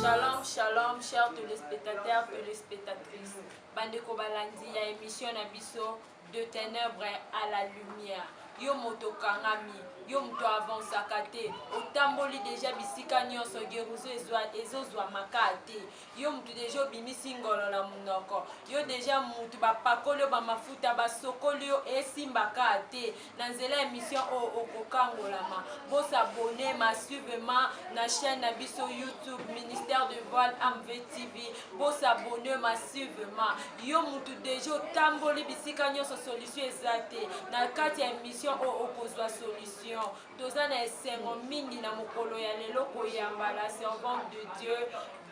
Shalom, shalom, chers téléspectateurs, téléspectatrices. Bandeko balandi ya émission na biso de ténèbres à la lumière. Yo moto kangami, yo moto avansaka te. Otamboli déjà bisika nyonso geruzo ezozwa maka te. Yo moto déjà obimisi ngolo na munoko. Yo déjà moto bapakoli ba mafuta basokoli yo esimbaka te. Na nzela émission okokangolama. Bos abonner massivement na chaîne na biso YouTube Ministère de Voile MVTV. Bos abonner massivement. Yo moto déjà otamboli bisika nyonso solution ezate. Na kati ya émission okozwa solution. Toza na esengo mingi na mokolo ya lelo koyamba la servante de Dieu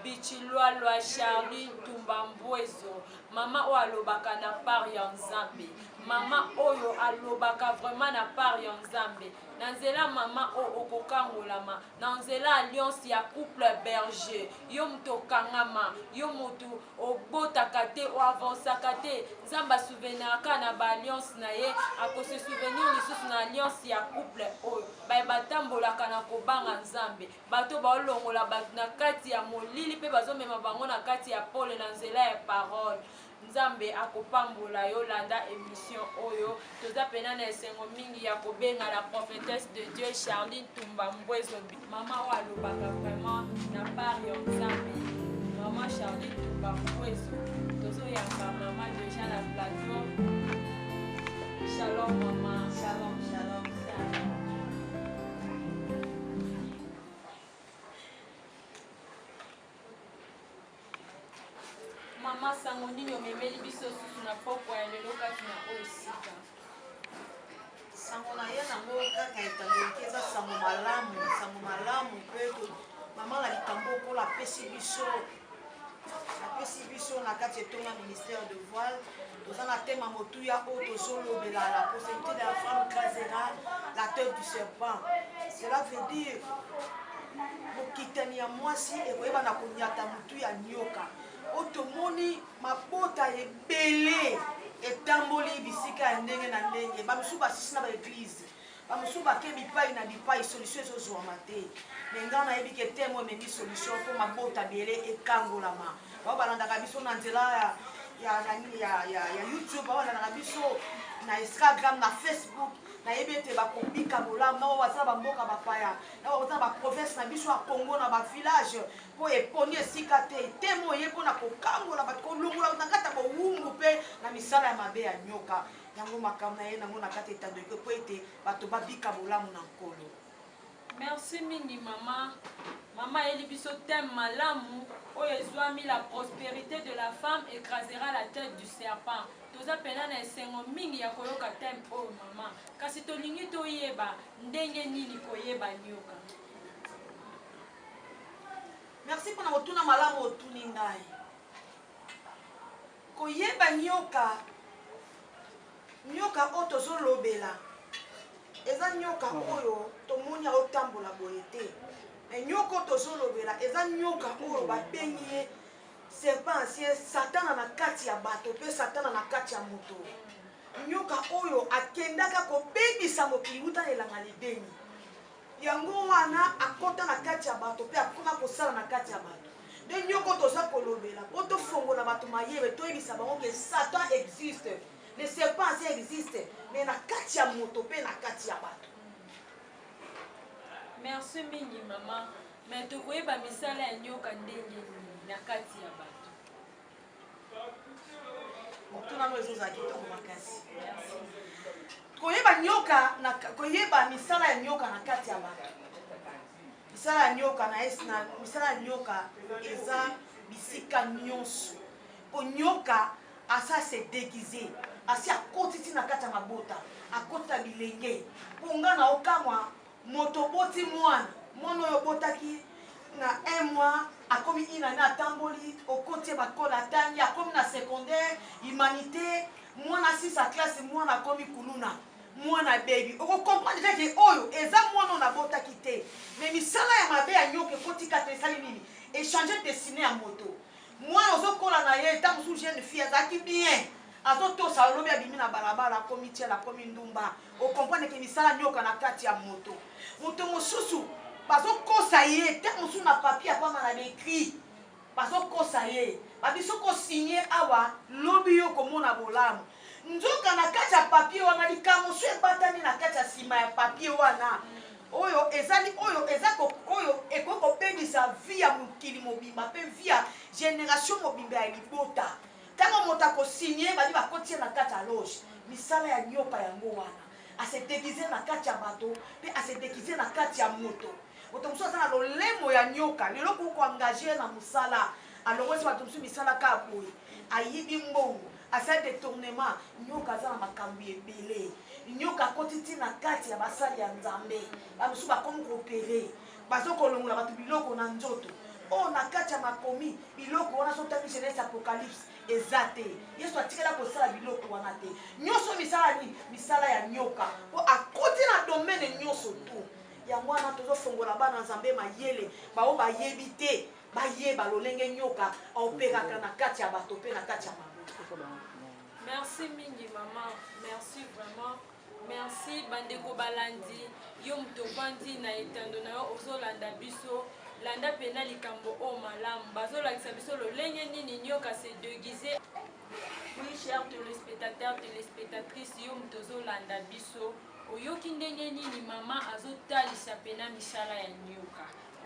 Bichilwa Charlie Tumbambwezo. Mama o alobaka na part ya Nzambe. Mama oyo alobaka vraiment na part ya Nzambe. Na nzela mama o okokangolama. Na nzela alliance ya couple berger. Yo moto kangama. Yo moto obotaka te o avansaka te. Nzamba souveniraka na ba alliance na ye. Ako se souvenir lisusu na alliance ya couple oyo. Baye batambolaka na kobanga Nzambe. Bato baolongola bato na kati ya molili pe bazomema bango na kati ya pole na nzela ya parole. Nzambe akopambola yo landa émission oyo. Toza pena na esengo mingi ya kobenga la prophétesse de Dieu Charline Tumbambwezo. Mama o alobaka vraiment na part ya Nzambe. Mama Charline Tumbambwezo. Tozo yamba mama déjà na plateau. Shalom mama. Shalom, shalom, shalom. Mama sango nini omemeli biso susu na poko ya lelo kati na oyo sika. Sango na ye nango kaka etandeliki eza sango malamu mpe mama na likambo okola apesi biso na kati etonga ministère de voile. Toza na tema motuya oyo tozolobela la prospérité de la femme crasera la tête du serpent. Cela veut dire mokitani ya mwasi ekoyeba na konyata motu ya nyoka. Otomoni mabota ebele etamboli bisika ya ndenge na ndenge. Bamusu basisi na baeglise, bamusu bake bipai na bipai, solution ezozwama te. Me nga nayebi ke temo ememi solution mpo mabota ebele ekangolama. Bao balandaka biso na nzela ya YouTube, bao balandaka biso na Instagram, na Facebook. Nayebi ete bakobika bolamu nao baza bamboka bapaya nao baza baprovince na biso ya Congo na bavillage mpo eponi esika te temo ye mpona kokangola bato kolongola na kati ya bowumbu mpe na misala ya mabe ya nyoka. Yango makambo na ye nango na kati etandeke mpo ete bato babika bolamu na nkolo. Merci mingi mama. Mama eli biso thème malamu oyo ezwami la prospérité de la femme écrasera la tête du serpent. Toza pena na esengo mingi ya koyoka thème oyo mama. Kasi tolingi toyeba ndenge nini koyeba nyoka. Merci mpona kotuna malamu otuni ngai. Koyeba nyoka oyo tozolobela eza nyoka oyo tomoni aotambola boye te. Me nyoka oyo tozolobela eza nyoka oyo babengi ye serpent ancien, satana na kati ya bato pe satana na kati ya moto. Nyoka oyo akendaka kobebisa mokili wuta na elanga libeni. Yango wana akota na kati ya bato pe akona kosala na kati ya bato. De nyoka toza kolobela po tofongola bato mayebe toyebisa bango ke Satan existe. Le serpent ancien existe, mais na kati ya moto pe na kati ya bato. Merci mingi mama. Mais tokoyeba misala ya nyoka ndenge nini na kati ya bato. Motuna no ezozala kitoko makasi. Koyeba misala ya nyoka na kati ya bato. Misala ya nyoka eza bisika nyonso. Po nyoka asa se déguiser, asi akotiti na kati ya mabota, akota bilenge. Po nga na okamwa moto boti mwana oyo botaki na 1 mois akomi ina na tamboli okoti bakola tangi akomi na secondaire humanité mwana 6 classe mwana akomi kuluna mwana baby oko comprendre que oyo eza mwana na botaki te. Mais misala ya mabe ya nyoka kotika te sali nini échanger destiné ya moto mwana ozokola na ye tant que jeune fille azaki bien azotosa lobi abimi na balabala akomi tiela akomi ndumba. O comprendre que misala nyoka na kati ya moto mosusu bazokosa ye te mosusu na papier apama na bécrit bazokosa ye babiso kosigné awa lobi yo komona bolamu nzoka na kati ya papier wana likambo so ebatami na kati ya nsima ya papier wana oyo ezali oyo ekoki kobebisa vie ya mokili mobimba mpe vie ya génération mobimba ya libota ntango moto akosigné bali bakotie na kati ya loge misala ya nyoka yango wana asedekize na kati ya bato mpe asedekize na kati ya moto moto mosusu aza na lolemo ya nyoka lelo kokoengage na mosala alongwesi bato mosusu misala kaka boye ayibi mbongo asali détournement nyoka aza na makambo ebele nyoka akoti ntina kati ya basali ya nzambe bamosusu bakomi koopere bazokolongola bato biloko na nzoto oyo na kati ya makomi biloko wana sotangi genese apocalypse eza te yesu atikela kosala biloko wana te nyonso misala nini misala ya nyoka po akoti na domaine nyonso tu yango wana tozofongola bana nzambe mayele bao bayebi te bayeba lolenge nyoka aoperaka na kati ya bato mpe na kati ya maboto. Merci mingi maman, merci vraiment. Merci bandeko balandi yo muto vandi na etando na yo ozolanda biso landa pena likambo o malamu bazolakisa biso lolenge nini nyoka se déguisé. Oui, chers téléspectateurs, téléspectatrices, yo muto ozolanda biso oyoki ndenge nini mama azotalisa pena misala ya nyoka.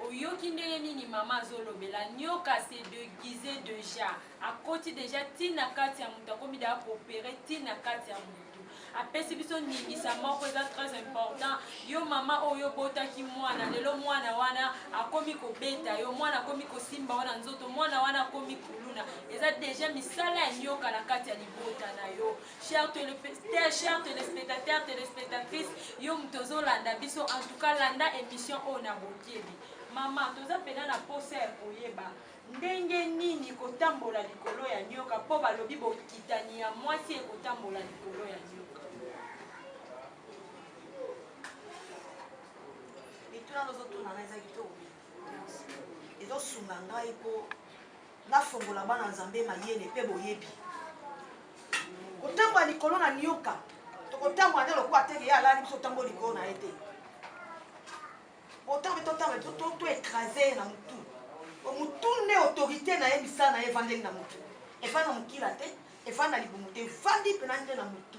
Oyoki ndenge nini mama azolobela nyoka se déguisé déjà akoti déjà tina kati ya mutu akomi da koopere tina kati ya mutu apesi biso ningisa moko eza très important yo mama oyo botaki mwana lelo mwana wana akomi kobeta yo mwana akomi kosimba wana nzoto mwana wana akomi kuluna eza déjà misala ya nyoka na kati ya libota na yo. Chers téléspectateurs, téléspectatrices, yo mutu ozolanda biso en tout cas landa émission oyo na bokebi mama toza pena na posa ya koyeba ndenge nini kotambola likolo ya nyoka mpo balobi bokitani ya mwasi ekotambola likolo ya nyoka. lituna nozotuna na eza kitoko ezosunga ngai mpo nafongola bana nzambe mayele mpe boyebi kotambola likolo na nyoka tokotambola nde lokuwa teke ye alali biso otambola likolo na ye te otambe to écrasé na mutu mutu nde autorité na ye misala na ye evandeli na mutu evandi na mokila te evandi na libumu te evandi mpena nde na mutu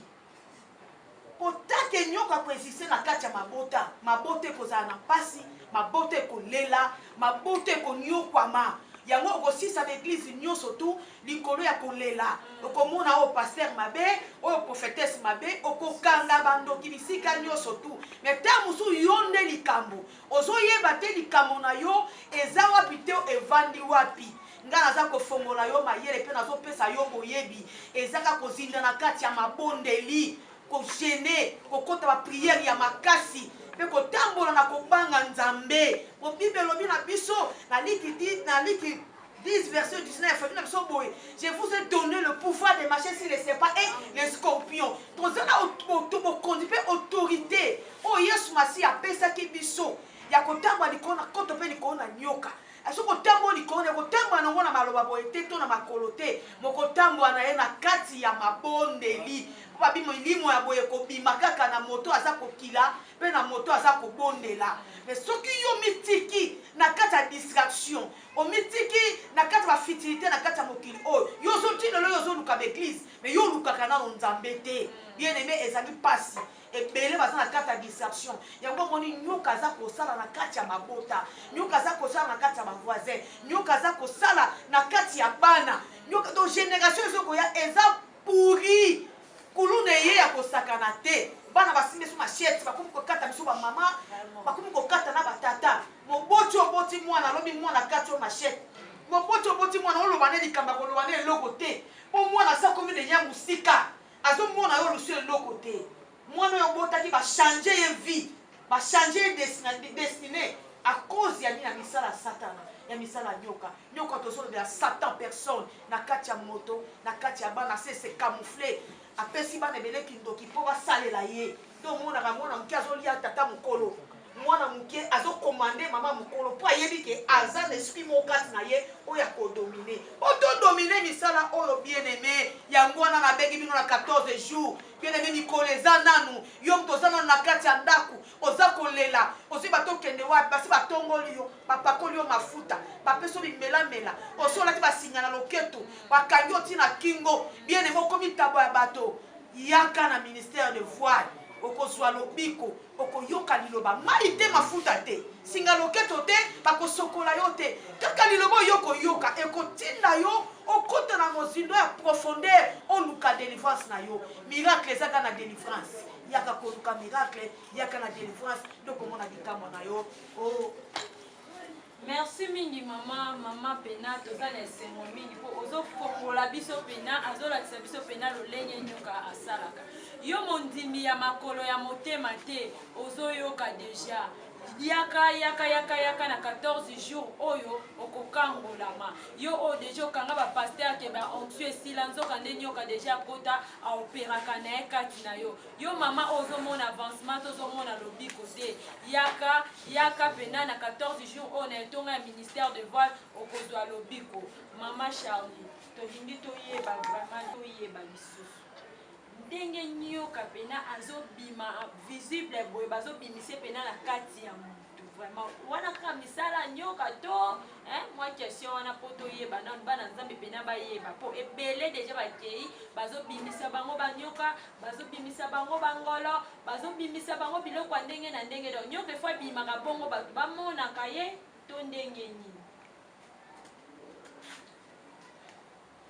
potake nyoka koexiste na kati ya mabota mabota ekozala na mpasi mabota ekolela mabota ekonyokwama yango okosisa baeglise nyonso tu likolo ya kolela okomona oyo paster mabe oyo prophétesse mabe okokanga bandoki bisika nyonso tu me ta mosusu yo nde likambo ozoyeba te likambo na yo eza wapi te evandi wapi nga naza kofongola yo mayele mpe nazopesa yo boyebi ezaka kozinda na kati ya mabondeli kogene kokota bapriere ya makasi mpe kotambola na kobanga nzambe po bible elobi na biso na liki 10 verset 19 na biso boye je vous ai donné le pouvoir de marcher sur les serpents et les scorpions tozala bokonzi mpe autorité oyo yesu masi apesaki biso ya kotambola likolo na koto mpe likolo na nyoka soki kotambola likolo na kotambola nango na maloba boye te to na makolo te mokotambola na ye na kati ya mabondeli po babi milimo ya boye kobima kaka na moto aza kokila mpe na moto aza kobondela me soki yo mitiki na kati ya distraction omitiki na kati ya bafitilité na kati ya mokili oyo yo ozoti lelo yo ozoluka baeglise me yo olukaka nano nzambe te bien aimé ezali mpasi ebele baza na kati ya distraction yango moni nyoka aza kosala na kati ya mabota nyoka aza kosala na kati ya bavoisin nyoka aza kosala na kati ya bana nyoka to génération ezokoya eza pourri kuluna ye ya kosakana te bana basimbi so machete bakomi kokata biso bamama bakomi kokata na batata moboti oboti mwana alobi mwana kati yo machete moboti oboti mwana oloba ne likambo koloba ne eloko te mpo mwana asa komi deya mosika azomona yo lusu eloko te mwana oyo obotaki bachange ye vie bachange ye destine à cause ya nini ya misala ya satana ya misala ya nyoka nyoka tozolobela satan personne na kati ya moto na kati ya bana se camoufle apesi bana ebele kindoki mpo basalela ye to omonaka mwana moke azolia tata mokolo mwana muke azo commander mama mukolo po ayebi ke aza l'esprit mokati na ye oya ko dominer oto dominer misala oyo bien aimé yango wana na bengi bino na 14 jours bien aimé mikolo eza nanu yo mto oza nanu na kati ya ndaku oza kolela osi bato kende wapi basi batongoli yo bapakoli yo mafuta bapeso bimelamela osolati basinga na loketo bakangi oti na kingo bien aimé okomi tabo ya bato yaka na ministère de voile okozwa lobiko okoyoka liloba mai te mafuta te singa loketo te bakosokola yo te kaka liloba oyokoyoka ekotinda yo okota na mozindo ya profondeur oluka délivrance na yo miracle ezaka na délivrance yaka koluka miracle yaka na délivrance tokomona bikambo na yo Merci mingi mama pena toza na esengo mingi po ozofokola biso pena azolakisa biso pena lolenge nyoka asalaka yo mondimi ya makolo ya motema te ozoyoka deja yaka na 14 jours oyo okokangolama yo o deja okanga bapaster ke baonction esila nzoka nde nyoka deja akota aoperaka na ye kati na yo yo mama ozomona avancement tozomona lobiko te yaka pena na 14 jours oyo na etonga ya ministère de voile okozwa lobiko mama Charlie tolingi toyeba vraiment toyeba lisusu ndenge nyoka pena azobima visible boye bazobimise pena na kati ya mutu vraiment wana kaka misala nyoka to mwa question wana po toyeba nanu bana nzambe pena bayeba po ebele deja bakei bazobimisa bango banyoka bazobimisa bango bangolo bazobimisa bango biloko ya ndenge na ndenge do nyoka efo ebimaka bongo bato bamonaka ye to ndenge nini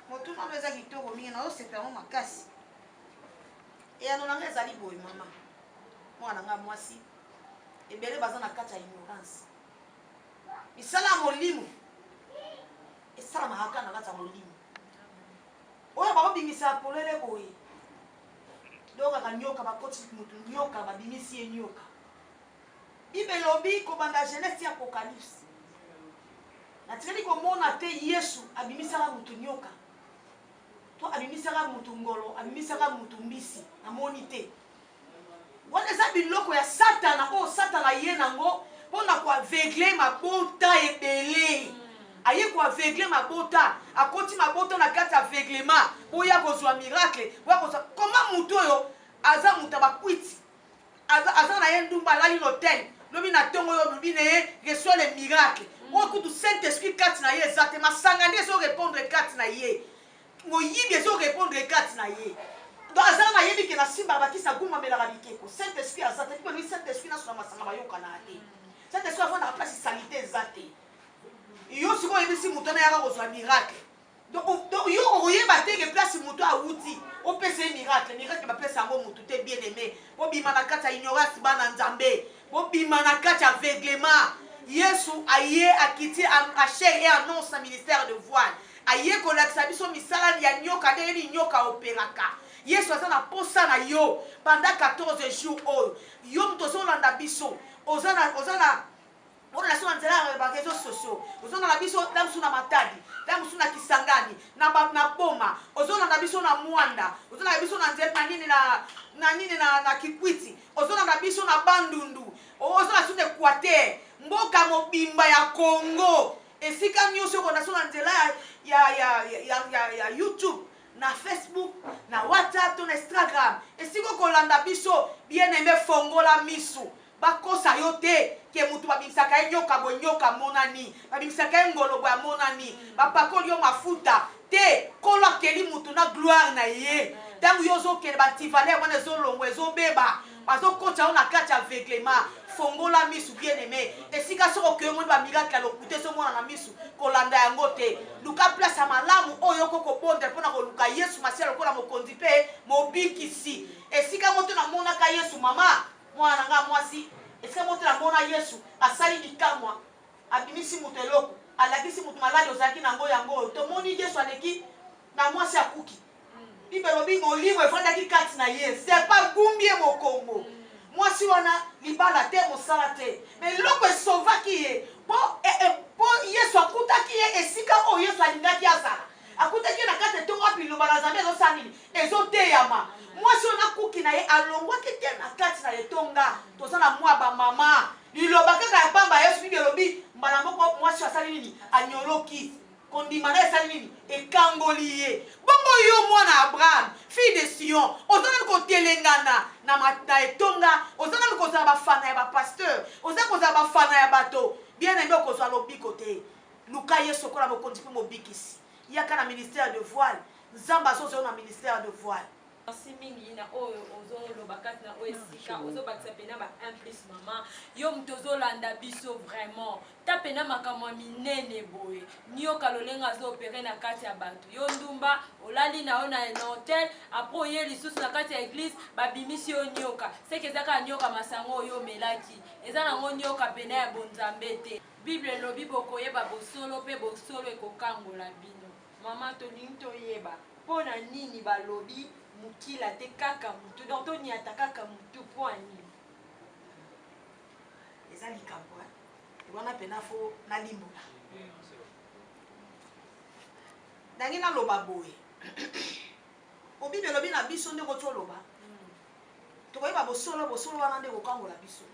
motu nano eza kitoko mingi naosepelamo makasi eyano nanga ezali boye mama mwana nga mwasi ebele baza na kati ya ignorance misala ya molimo esalamaka na kati ya molimo oyo bakobimisaka polele boye dokaka nyoka bakoti motu nyoka babimisi ye nyoka bible elobi kobanda genese ya apocalypse natikali komona te yesu abimisaka motu nyoka to abimisaka mutu ngolo abimisaka mutu mbisi namoni te wana eza biloko ya satana oyo satana ye nango mpona koaveugle mabota ebele aye koaveugle mabota akoti mabota na kati ya aveuglement oya kozwa miracle oya kozwa koma mutu oyo aza mutu bakwiti aza na ye ndumba alali l'hôtel lobi na ntongo oyo lobi na ye reçoit le miracle oyo kutu saint esprit kati na ye eza te masanga nde ezorépondre kati na ye moyibi ezorépondre kati na ye donc aza na yebi ke na simba bakisa gumamelaka bikeko saint esprit aza te kiponi saint esprit nasona masanga bayokana te saint esprit afandaka place salite eza te yo sikoyo oyebisi moto na yaka kozwa miracle donc yo okoyeba teke place moto awuti opesa ye miracle bapesa yango motu te bien aimé bobima na kati ya ignorance bana nzambe bobima na kati ya aveuglement yesu aye akiti acher et annonce na ministère de voile aye kolakisa biso misala ya nyoka ndenge nini nyoka operaka yesu aza na posa na yo pendant 14 jours oyo yo moto ozolanda biso oza na relation na nzela ya bareseau sociaux ozolanda biso da mosu na matadi da mosu na kisangani na boma ozolanda biso na mwanda ozolanda biso na nzela na nini na kikwiti ozolanda biso na bandundu ozolanda biso na Équateur mboka mobimba ya Congo esika nyonso okonda so na nzela ya YouTube na Facebook na WhatsApp to na Instagram esika okolanda biso bien aimé fongola misu bakosa yo te ke mutu babimisaka ye nyoka boye nyoka monani babimisaka ye ngolo boye monani bapakoli yo mafuta te kolo akeli mutu na gloire na ye ntango yo ozokende bantivaler wana ezolongwa ezobeba bazokota yo na kati ya aveuglement fongola misu bien aimé esika soko okeyo moni bamiracle alokute somona na misu kolanda yango te luka place ya malamu oyo okokobondela mpona koluka yesu masiya lokola mokonzi mpe mobikisi esika moto namonaka yesu mama mwana nga mwasi esika moto namona yesu asali likamwa abimisi moto eloko alakisi moto maladi ozalaki nango yango oyo tomoni yesu aleki na mwasi akuki bible elobi molimo efandaki kati na ye sepa gumbi ye mokongo mwasi wana libala te mosala te me eloko esovaki ye po yesu akutaki ye esika oyo yesu alingaki azala akutaki ye na kati etongo api liloba na nzambe ezosala nini ezoteyama mwasi oyo nakuki na ye alongwaki te na kati na etonga toza na mwa bamama liloba kaka ya pamba yesu bibi elobi mbala moko mwasi asali nini anyoloki kondima na esali nini ekangoli ye bongo yo mwana abraham fille de sion oza nani kotelengana na etonga oza nani kozala bafana ya bapasteur oza kozala bafana ya bato bien aimé okozwa lobiko te luka yesu okola mokonzi mpe mobikisi yaka na ministère de voile nzambe azozala na ministère de voile. Merci mingi na oyo ozoloba kati na oyo esika ozobakisa pena ba 1 plus mama yo mutu ozolanda biso vraiment ta pena makambo minene boye nioka lolenga azoopere na kati ya bato yo ndumba olali na yo na hotel apres oye lisusu na kati ya église babimisi yo nioka seke ezaka nioka masango oyo omelaki eza nango nioka pena ya bonzambe te bible elobi bokoyeba bosolo mpe bosolo ekokangola bino mama tolingi toyeba mpo na nini balobi mukila te kaka mutu donc toniata kaka mutu mpo ani eza likambo wana pena fo nalimbola ndangi naloba boye obibi elobi na biso ndenge toloba tokoyeba bosolo wana nde kokangola biso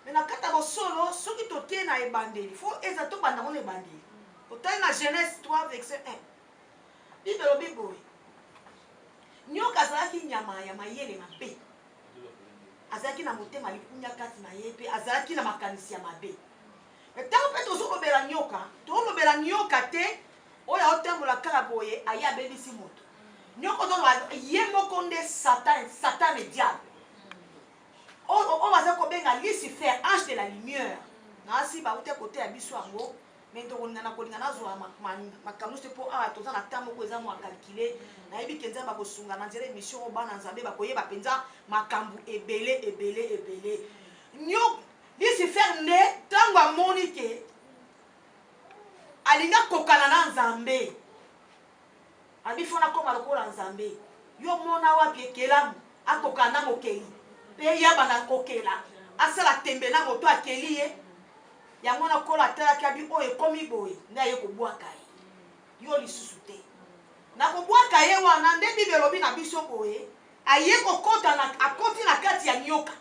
me na kati ya bosolo soki totie na ebandeli fo eza tobanda ngo na ebandeli totali na Genèse 3 verset 1 bibi elobi boye nyoka azalaki nyama ya mayele mabe azalaki na motema likunya kati na ye mpe azalaki na makanisi ya mabe ntango mpe tozolobela nyoka te oyo aotambola kaka boye aye abebisi moto nyoka ozoloba ye moko nde satan diable oyo baza kobenga Lucifer ange de la lumière nasi baute kote ya biso yango me tokolingana kolinga nazwa makambo te mpo awa toza na temps moko eza mwa calcule nayebi ke nzambe bakosunga na nzela émission oyo bana nzambe bakoyeba mpenza makambo ebele Lucifer nde ntango amoni ke alingi akokana na nzambe abifo nakoma lokola nzambe yo mona wapi ekelamu akokana na mokeli mpe yabana kokela asala tembe na moto akeli ye yango nakola atalaki abi oyo ekomi boye nde aye kobwaka ye yo lisusu te na kobwaka ye wana nde bible elobi na biso boye aye akoti na kati ya nyoka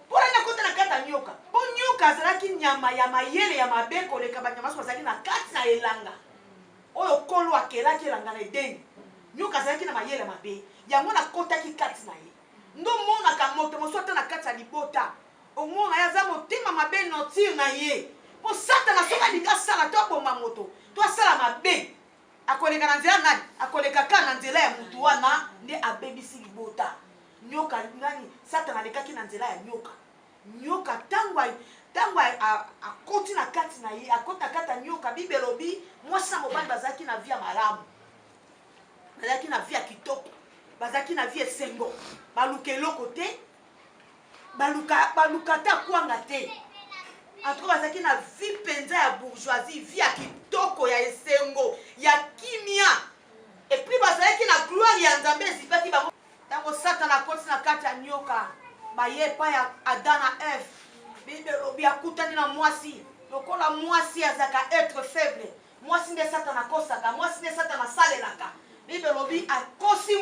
mpona nde akoti na kati ya nyoka mpo nyoka azalaki nyama ya mayele ya mabe koleka banyama so bazalaki na kati na elanga oyo kolo akelaki elanga na edeni nyoka azalaki na mayele ya mabe yango nakotaki kati na ye ndo monaka moto mosusu ata na kati ya libota omona ye aza motema mabe notire na ye mpo satana soki alingi asala to aboma moto to asala mabe akoleka na nzela nani akoleka kaka na nzela ya motu wana nde abebisi libota nyoka nani satana alekaki na nzela ya nyoka ntango akoti na kati na ye akoti na kati ya nyoka bible elobi mwasi na mobali bazalaki na vi ya malamu bazalaki na vi ya kitoko bazalaki na vi esengo baluka eloko te baluka te akwanga te antuka bazalaki na vi mpenza ya bourgeoisie vi ya kitoko ya esengo ya kimia epui bazalaki na gloire ya nzambe ezipaki bango ntango satana akoti na kati ya nyoka baye epai ya Adam na Eve bible elobi akutani na mwasi lokola mwasi azalaka être faible mwasi nde satana akosaka mwasi nde satana asalelaka bible elobi akosi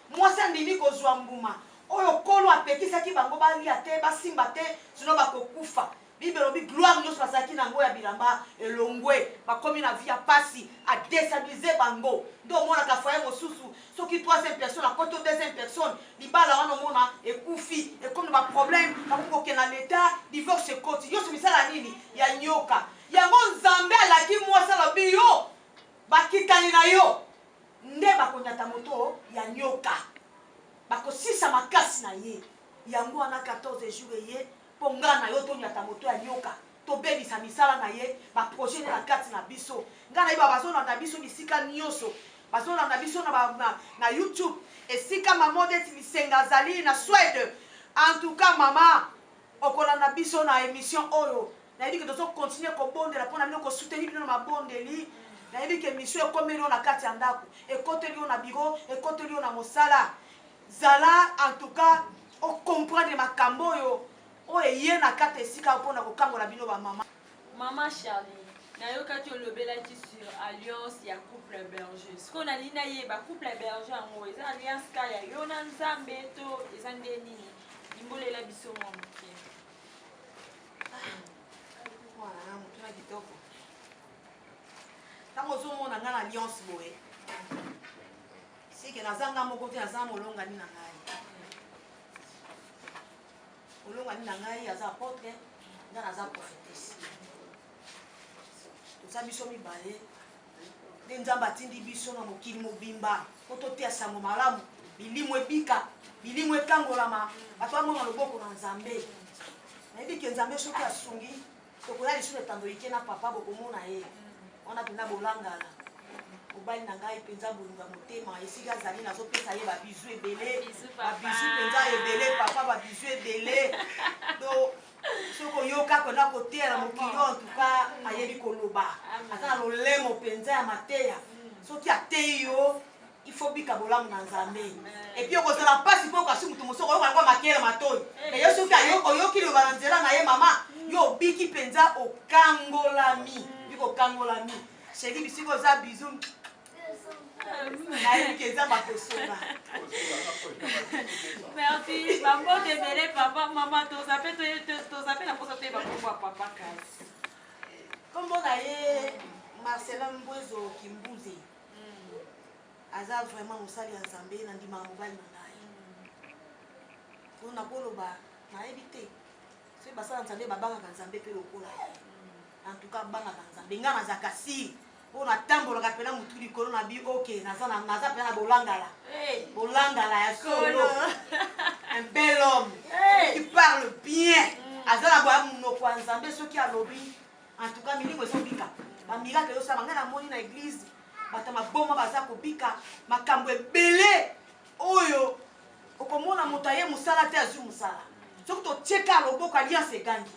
mwasi andimi kozwa mbuma oyo kolo apekisaki bango balia te basimba te sino bakokufa bible elobi gloire nyonso bazalaki nango ya bilamba elongwe bakomi na vi ya pasi adestabilize bango nde omonaka foye mosusu soki 3e personne akoti 2e personne libala wana omona ekufi ekomi na baproblème bakokoke na leta divorce ekoti nyonso misala nini ya nyoka yango nzambe alaki mwasi alobi yo bakitani na yo nde bakonyata moto ya nyoka bakosisa makasi na ye yango wana 14 jours eye mpo ngai na yo tonyata moto ya nyoka tobebisa misala na ye baprojet nde na kati na biso ngai nayeba bazolanda biso bisika nyonso bazolanda biso na YouTube esika mama neti lisenga azali na Swede en tout cas mama okolanda biso na émission oyo nayebi ke tozokontinue kobondela mpona bino kosoutenir bino na mabondeli nayebi ke émission ekomeli yo na kati ya ndako ekoteli yo na biro ekoteli yo na mosala zala en tout cas ocomprendre makambo oyo eye na kati esika mpona kokangola bino bamama mama Charlie nayokaki olobelaki sur alliance ya couple berger siko nalingi nayeba couple berger yango eza alliance ka ya yo na nzambe to eza nde nini limbolela biso mwa moke na kitoko ntango ozomona ngai na alliance boye sike nazanga moko te naza molongani na ngai molongani na ngai aza apotre nga naza prophétesse toza biso mibale nde nzambe atindi biso na mokili mobimba po toteya sango malamu bilimu ebika bilimu ekangolama bato bamona loboko na nzambe nayebi ke nzambe soki asungi tokoya lisusu etando ike na papa bokomona ye wana mpenza bolangala mobali na ngai mpenza bolunga motema esika azali nazopesa ye babizu ebele babizu mpenza ebele papa babizu ebele do soki oyoka kona koteya na mokili oyo antuka ayebi koloba aza na lolemo mpenza ya mateya soki ateyi yo ifo bika bolamu na nzambe epuis okozala mpasi mpo okasi mutu mosoko oyoka makele matoyi eyo soki oyoki liloba na nzela na ye mama yo obiki mpenza okangolami biko okangolami sheri bisiko oza bizu nayebi ke eza bakosonga merci bango debele papa mama toza pe na mposa toyeba kombo ya papa kasi kombo na ye Marcelin Mbwezo Kimbuze aza vraiment mosali ya nzambe na ndima ya mobali na ngai mpona koloba nayebi te soki basala nzambe babangaka nzambe mpe lokola ye en tout cas babangaka nzambe nga nazaka sire mpo natambolaka mpena motu likolo na bi oke naza mpena na bolangala ya solo un bel homme qui parle bien aza na boya monoko ya nzambe soki alobi en tout cas milingo ezobika bamiracle ezosala ngai namoni na église bato maboma baza kobika makambo ebele oyo okomona moto aye mosala te azwi mosala soki totieka loboko alliance egangi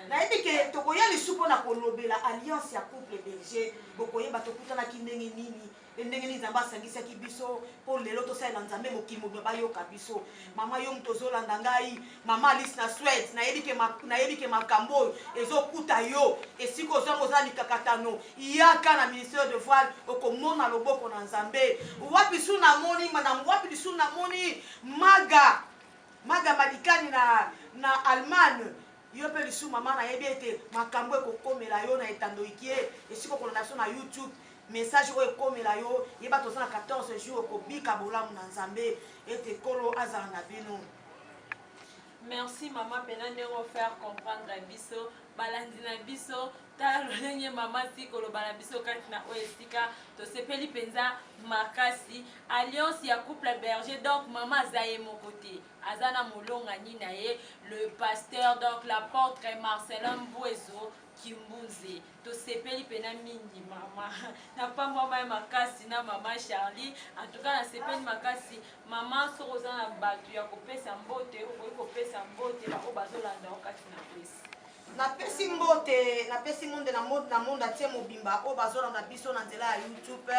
nayebi ke tokoya lisu mpona kolobela alliance ya couple berger bokoyeba tokutanaki ndenge nini nzambe asangisaki biso mpo lelo tosalela nzambe mokili mobima bayoka biso mama yo moto ozolanda ngai mama alice na swede nayebi ke makambo oyo ezokuta yo esika ozwango oza mikakatano yaka na ministère de voile okomona loboko na nzambe wapi lisu namoni maga malikani na allemagne yo mpe lisu mama nayebi ete makambo ekokomela yo na etando ikie esika okolanda biso na youtube message oyo ekomela yo yeba toza na 14 jours okobika bolamu na nzambe ete kolo azala na bino. Merci mama pena ndenge ofaire comprendre biso balandi na biso tala lolenge mama sikolo bala biso kati na oyo esika tosepeli mpenza makasi alliance ya couple berger donc mama aza ye moko te aza na molongani na ye le pasteur donc l'apôtre Marcelin Mbwezo Kimbuze tosepeli pena mingi mama na pamba mama makasi na mama Charlie en tout cas nasepeli makasi mama soko za na bato ya kopesa mbote okoki kopesa mbote ba bazolanda okati na pesi napesi mbote na monde atie mobimba oyo bazolanda biso na nzela ya youtube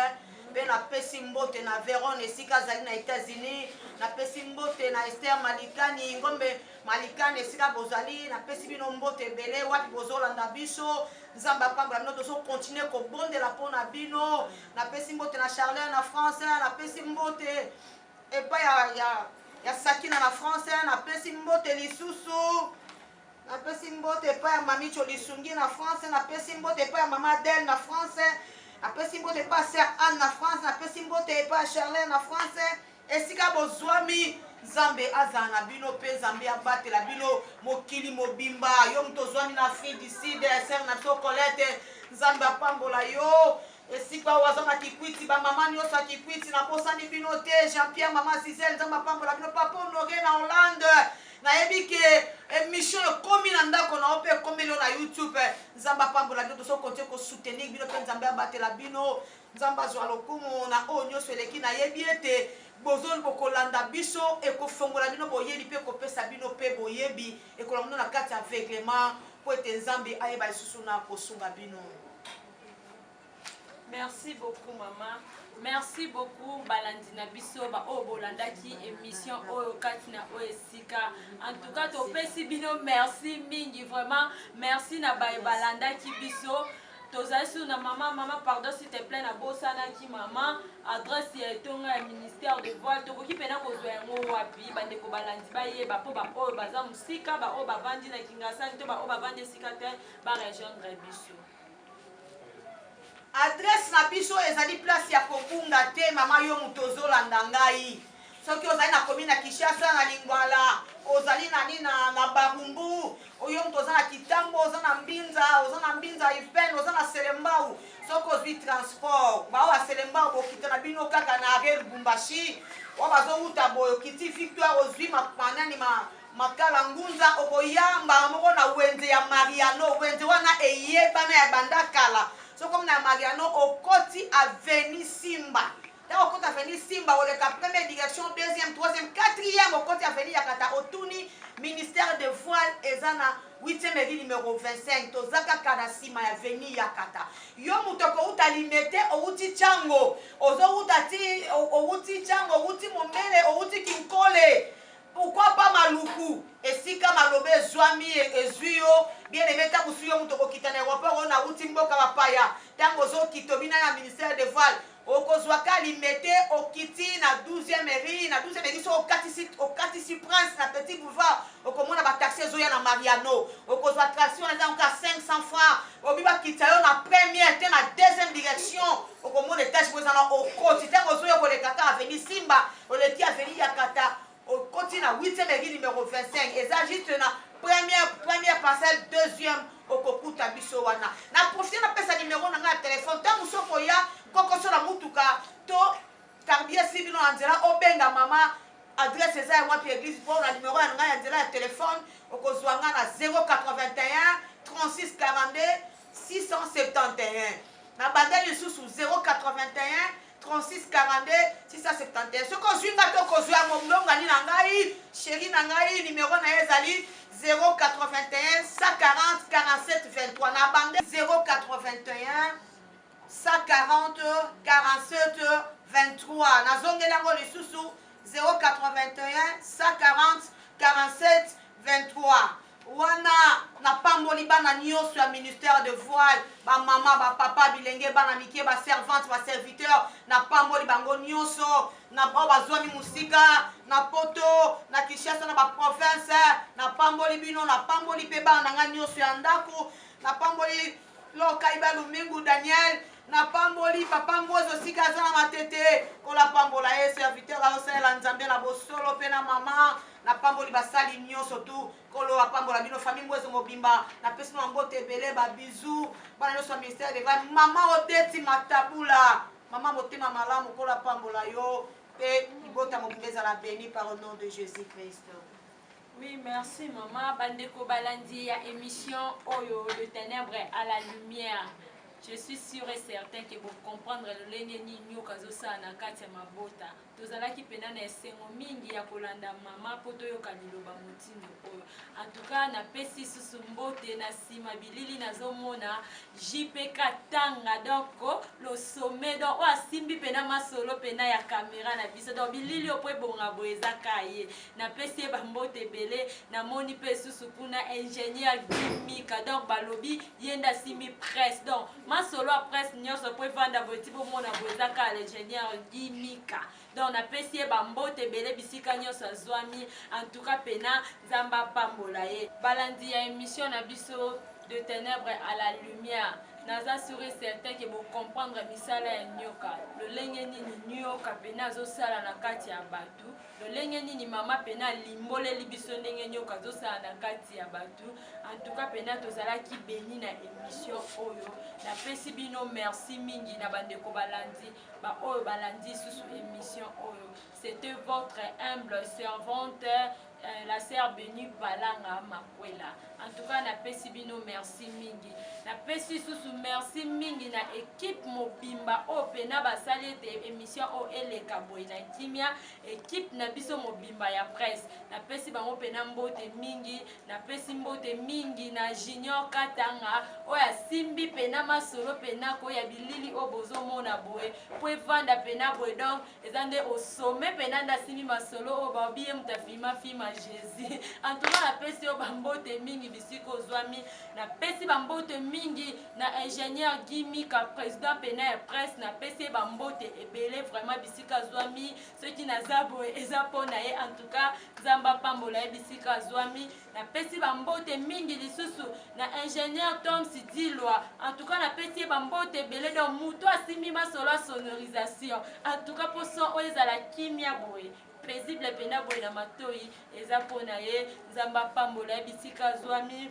mpe napesi mbote na Veron esika azali na États-Unis napesi mbote na Esther Malikani ngombe Malikani esika bozali napesi bino mbote ebele wapi bozolanda biso nzambe apambola bino tozokontinue kobondela mpona bino napesi mbote na Charlene na France napesi mbote epai ya Sakina na France napesi mbote lisusu napesi mbote epai ya Mamicho Lisungi na France napesi mbote epai ya Mama Adele na France napesi mbote epai ya Sœur Anne na France napesi mbote epai ya Charlene na France esika bozwami nzambe azala na bino mpe nzambe abatela bino mokili mobimba yo moto ozwami na Afrique du Sud sœur na biso Colette nzambe apambola yo esika oyo aza na Kikwiti bamama nyonso ya Kikwiti naposani bino te Jean-Pierre mama Gisèle nzambe apambola bino papa Honoré na Hollande nayebi ke émission ekomi na ndako na yo mpe ekomeli yo na youtube nzambe apambola bino tozokontinue kosoutenir bino mpe nzambe abatela bino nzambe azwa lokumu na oyo nyonso eleki nayebi ete bozoli bokolanda biso ekofongola bino boyebi mpe kopesa bino mpe boyebi ekola bino na kati ya aveuglement mpo ete nzambe ayeba lisusu na kosunga bino. Merci beaucoup maman. Merci beaucoup balandi na biso ba o bolandaki émission oyo kati na oyo esika. En tout cas topesi bino merci mingi vraiment merci na balandaki biso tozali sur na maman pardon s'il te plaît na bosanaki maman adresse ya etonga ya ministère de voile tokoki mpena kozwa yango wapi bandeko balandi bayeba mpo baoyo baza mosika baoyo bavandi na kingasani to baoyo bavandi esika te barejoindre biso. Adresse na biso ezali place ya kobunga te mama yo moto ozolanda ngai soki ozali na komi na Kinshasa na Lingwala ozali na nini na Barumbu oyo moto oza na Kitambo oza na Mbinza Ifen oza na Selembao soki ozwi transport bao ya Selembao bokita na bino kaka na Arel Bumbashi oyo bazowuta boye okiti Victoire ozwi manani makala ngunza okoyamba moko na wenze ya Mariano wenze wana eyebana ya bandakala so comme na Mariano okoti avenue Simba là okoti avenue Simba oleka première direction deuxième troisième quatrième okoti avenue Yakata otuni ministère de voile ezana 8e mairie numéro 25 tozaka kana sima ya avenue Yakata yo mutoko uta limete outi chango ozo utati outi chango outi momele outi kinkole. Pourquoi pas Maluku? Et si comme Malobe Zwami et Zuyo, bien aimé, tant que Suyo Moutoko qui t'en est rapport, on a Outimbo Kapapaya, tant que Zo qui tomina na ministère des voiles, au Kozwaka, il mettait au Kiti, na 12e mairie, au Katisi Prince, na Petit Boulevard, au Komona va taxer Zoya na Mariano, au Kozwa traction, on a encore 500 francs, au Biba Kitayo, na première, na deuxième direction, au Komona étage, vous en avez au côté, tant que Zoya, au Lekata, avenue Simba, au Leti, avenue Yakata. Au côté na 8e mairie numéro 25 et ça juste na première parcelle deuxième au kokuta biso wana na profiter na pesa numéro na nga téléphone tant musoko ya kokoso na mutuka to karbia sibino anzela obenga mama adresse eza ya wapi église pour na numéro ya nga ya nzela ya téléphone okozwanga na 081 36 42 671 na bandeli lisusu 081 36 42 671. Ce qu'on suit quand on joue à mon nom, chérie Nangaï, numéro Naezali 081 140 47 23. Na bande 081 140 47 23. Na zongelango les sous 081 140 47 23. Wana na pamboli bana nyonso ya ministère de voile ba mama ba papa bilenge bana mikie ba servante ba serviteur na pamboli bango nyonso na ba bazwami musika na poto na Kinshasa na ba province na pamboli bino na pamboli pe bana nga nyonso ya ndako na pamboli loka iba Lumingu Daniel na pamboli papa ngozo sika za na matete kola pambola ye serviteur a osala nzambe na bosolo pe na mama na pamboli basali nyonso tu kolo apambola bino famille mwezo mobimba na pesi na mbote ebele ba bisou bana nyonso ministère de voile mama Odeti Matabula mama motema malamu kola pambola yo pe ibota mobimba ezala béni par le nom de Jésus-Christ. Oui, merci maman. Bandeko balandi ya émission Oyo de ténèbres à la lumière. Je suis sûre et certain que vous comprendre le lengeni nyoka zosa na kati ya mabota. Tozalaki pena na esengo mingi ya kolanda mama poto yoka liloba motindo oyo. En tout cas na pesi susu mbote na sima bilili nazomona JPK Tanga donc le sommet donc asimbi pena masolo pena ya caméra na biso donc bilili opo ebonga boeza kaye na pesi ba mbote belé na moni pe susu kuna ingénieur Gimika donc balobi yenda simi presse donc masolo a presse nyonso po vanda boti po mona boeza ka l'ingénieur Gimika. Donc on a payé bambote belé bisika nyonso zwami en tout cas pena zamba pambola ye balandi ya émission na biso de ténèbres à la lumière. Naza suri certain que vous comprendre misala ya nyoka le lengeni ni nyoka pena zo sala na kati ya batu le lengeni ni mama pena limbole libiso ndenge nyoka zo sala na kati ya batu. En tout cas pena tozala ki béni na émission oyo na pesi bino merci mingi na bandeko balandi ba oyo balandi susu émission oyo. C'était votre humble servante la sœur bénie Balanga Makwela. En tout cas na pesi bino merci mingi na pesi susu merci mingi na équipe mobimba o pena basali te émission o eleka boy na kimia équipe na biso mobimba ya presse na pesi bango pena mbote mingi na pesi mbote mingi na Junior Katanga o ya simbi pena masolo pena ko ya bilili o bozo mona boy po vanda pena boy donc ezande au sommet pena nda simbi masolo o ba bien mutafima fima Jésus. En tout cas na pesi o bambote mingi mingi bisika ozwami napesi bambote mingi na ingénieur Gimika président pena ya presse napesi bambote ebele vraiment bisika azwami soki naza boye eza mpona ye en tout cas nzambe apambola ye bisika azwami napesi bambote mingi lisusu na ingénieur Tom Sidilwa en tout cas napesi ye bambote ebele donc mutu asimbi masolo ya sonorisation en tout cas mpo son oyo ezala kimia boye paisible pena boye na matoi eza mpona ye nzambe apambola ye bisika azwami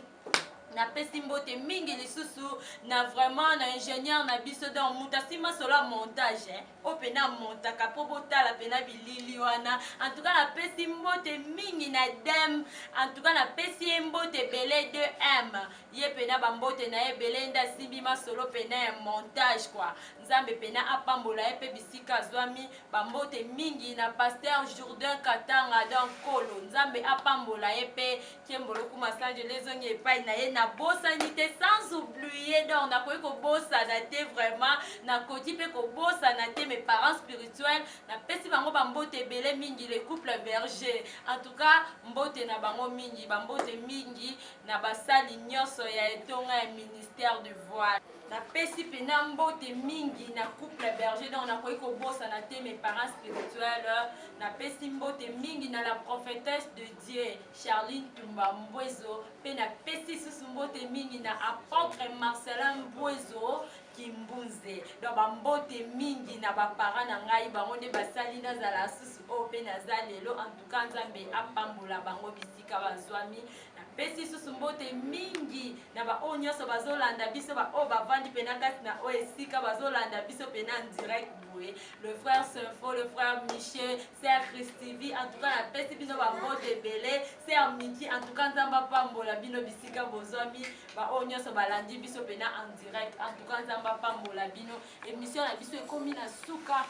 napesi mbote mingi lisusu na vraiment na ingénieur na biso donc mutu asimba solo ya montage oyo pena montaka mpo botala pena bilili wana en tout cas napesi mbote mingi na dem en tout cas napesi ye mbote ebele 2m ye pena bambote na ye ebele nde asimbi masolo pena ya montage kwa nzambe pena apambola ye mpe bisika azwami bambote mingi na pasteur Jourdain Katanga donc kolo nzambe apambola ye mpe kiemboloku masanjele ezongi epai na ye na bosani te sans oublier donc nakoki kobosana te vraiment nakoti mpe kobosana te mes parents spirituels napesi bango bambote ebele mingi le couple berger en tout cas mbote na bango mingi bambote mingi na basali nyonso ya etonga ya ministère de voile napesi pena mbote mingi na couple berger donc nakoki kobosana te mes parents spirituels napesi mbote mingi na la prophétesse de Dieu Charline Tumba Mbwezo mpe napesi susu mbote mingi na apôtre Marcelin Mbwezo Kimbunze donc bambote mingi na bapara na ngai bango nde basali nazala susu oyo mpe naza lelo en tout cas nzambe apambola bango bisika bazwami napesi susu mbote mingi na baoyo nyonso bazolanda biso baoyo bavandi pena kati na oyo esika bazolanda biso pena en direct boye le frère Sinfo le frère Michel sœur Christivi en tout cas napesi bino bambote ebele sœur Miki en tout cas nzambe apambola bino bisika bozwami baoyo nyonso balandi biso pena en direct en tout cas nzambe apambola bino émission na biso ekomi na suka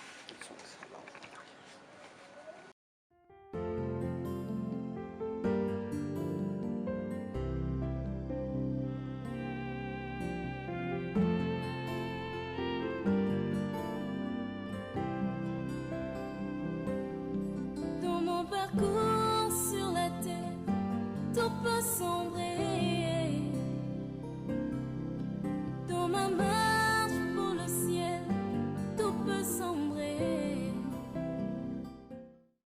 Parcours sur la terre, tout peut sombrer. Dans ma main